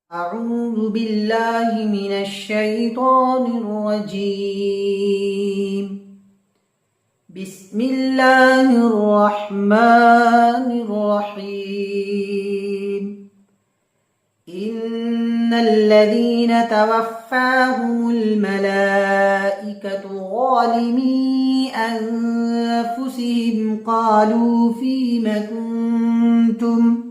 أعوذ بالله من الشيطان الرجيم. بسم الله الرحمن الرحيم. إن الذين توفاهم الملائكة ظالمي أنفسهم قالوا فيم كنتم؟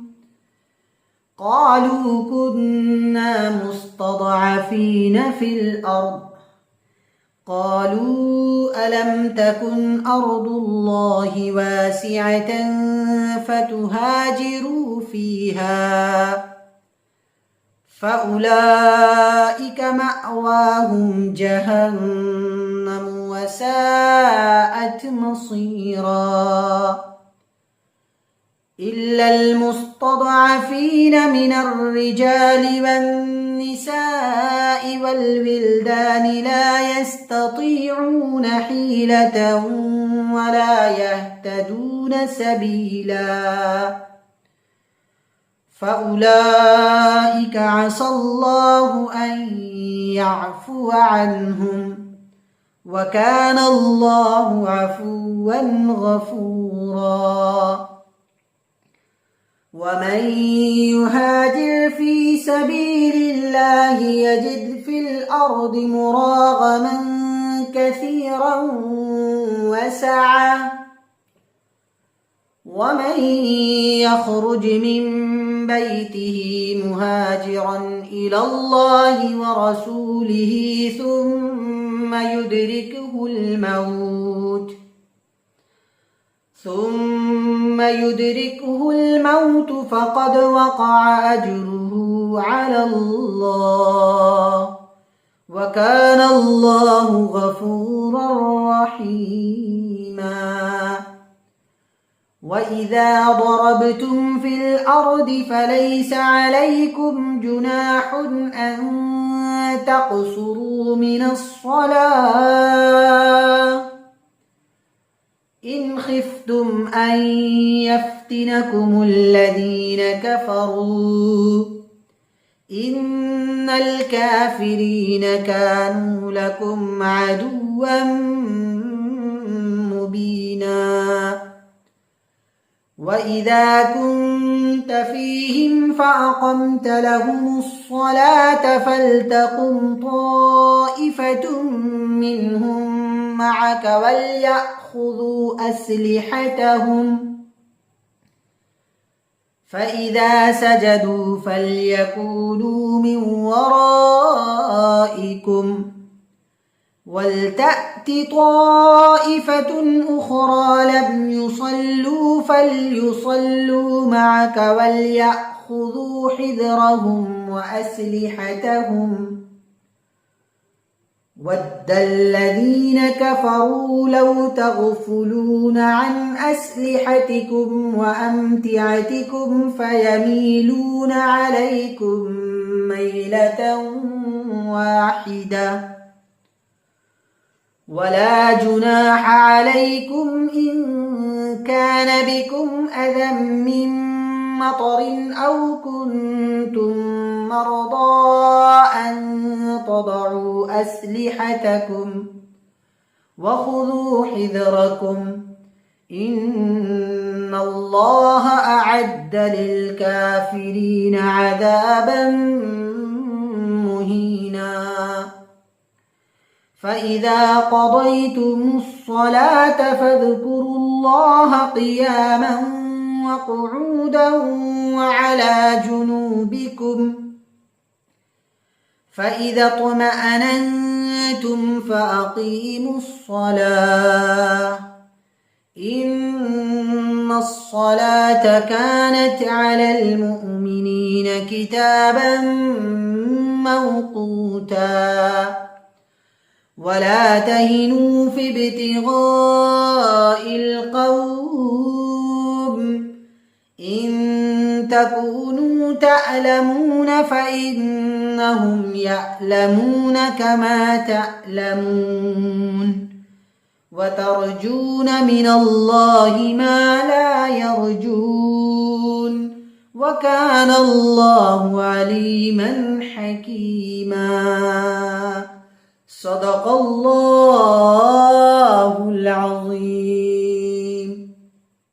قالوا كنا مستضعفين في الأرض. قالوا ألم تكن أرض الله واسعة فتهاجروا فيها فأولئك مأواهم جهنم وساءت مصيرا. إلا المستضعفين من الرجال والنساء والولدان لا يستطيعون حيلة ولا يهتدون سبيلا فأولئك عسى الله أن يعفو عنهم وكان الله عفوا غفورا. ومن يهاجر في سبيل الله يجد في الأرض مراغما كثيرا وسعة. ومن يخرج من بيته مهاجرا إلى الله ورسوله ثم يدركه الموت فقد وقع أجره على الله وكان الله غفورا رحيما. وإذا ضربتم في الأرض فليس عليكم جناح أن تقصروا من الصلاة إن خفتم أن يفتنكم الذين كفروا إن الكافرين كانوا لكم عدوا مبينا. وإذا كنت فيهم فأقمت لهم الصلاة فلتقم طائفة منهم معك وليأخذوا أسلحتهم فإذا سجدوا فليكونوا من ورائكم ولتأت طائفة أخرى لم يصلوا فليصلوا معك وليأخذوا حذرهم وأسلحتهم. ود الذين كفروا لو تغفلون عن أسلحتكم وأمتعتكم فيميلون عليكم ميلة واحدة. ولا جناح عليكم إن كان بكم أذى من مطر أو كنتم مرضى أن تضعوا أسلحتكم وخذوا حذركم إن الله أعد للكافرين عذابا مهينا. فإذا قضيتم الصلاة فاذكروا الله قياما وقعودا وعلى جنوبكم فإذا اطمأننتم فأقيموا الصلاة إن الصلاة كانت على المؤمنين كتابا موقوتا. ولا تهنوا في ابتغاء القوم إن تكونوا تألمون فإنهم يألمون كما تألمون وترجون من الله ما لا يرجون وكان الله عليما حكيما صدق الله العظيم